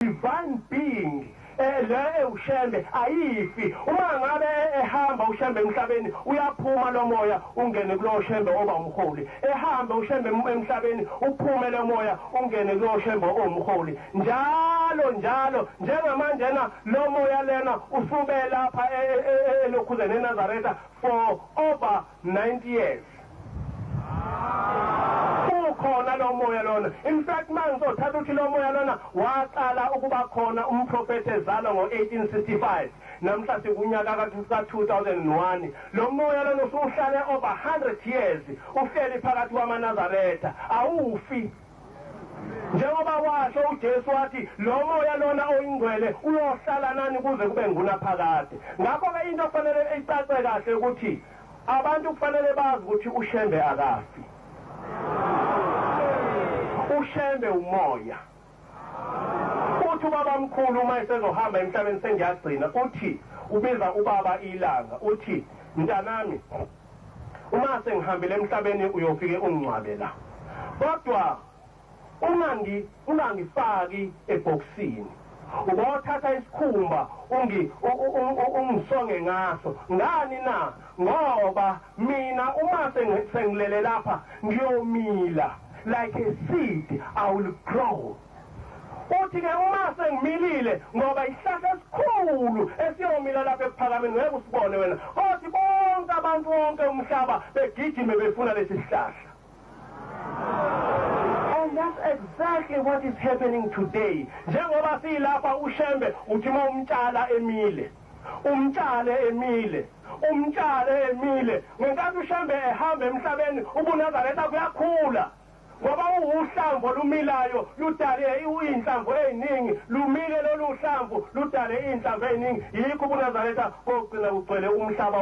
divine being le ushembe ayifi uma ngabe ehamba ushembe emhlabeni uyaphuma lo moya ungene kulo shembe oba umholi ehamba ushembe emhlabeni uphume lo moya ungene kulo shembe omholi njalo njengamanje na lo moya lena usube lapha elokhuzeni eNazaretha for over 90 years. Khona lo moya lona in fact manje uthatha uthi lo moya lona waqala ukuba khona umprofeti ezalwa ngo1865 namhla sekunyaka ka2001 lo moya lona usuhlale over 100 years uhleli phakathi kwamaNazaretha awufi njengoba washo uJesu wathi lo moya lona oyingcwele uyohlala nani kuze kube ngunaphakade ngakho ke into kufanele icace kahle ukuthi abantu kufanele bazi ukuthi ushembe akafi ushembe umoya uthi ubaba mkhulu uma esezohamba emhlabeni sengiyagcina uthi ubiza ubaba ilanga uthi mntanami uma sengihambile emhlabeni uyofike ungcwabela kodwa ungangifaki eboxini ubothatha isikhumba ungisonge ngaso ngani na ngoba mina uma sengilele lapha ngiyomila like a seed I will grow. Uthi ke uma sengimilile ngoba isihlahla esikhulu esiyomila lapha ekuphakameni ngeke usibone wena othi bonke abantu bonke umhlaba begijime befuna lesi sihlahla. And that's exactly what is happening today. Njengoba silapha ushembe uthi umtshala emile ngenkathi ushembe ehamba emhlabeni ubuNazaretha kuyakhula ngoba uhlamvu lumilayo ludale inhlamvu eziningi lumile lolu hlamvu ludale inhlamvu eziningi yikho ubuNazaretha ogcina ugcwele umhlaba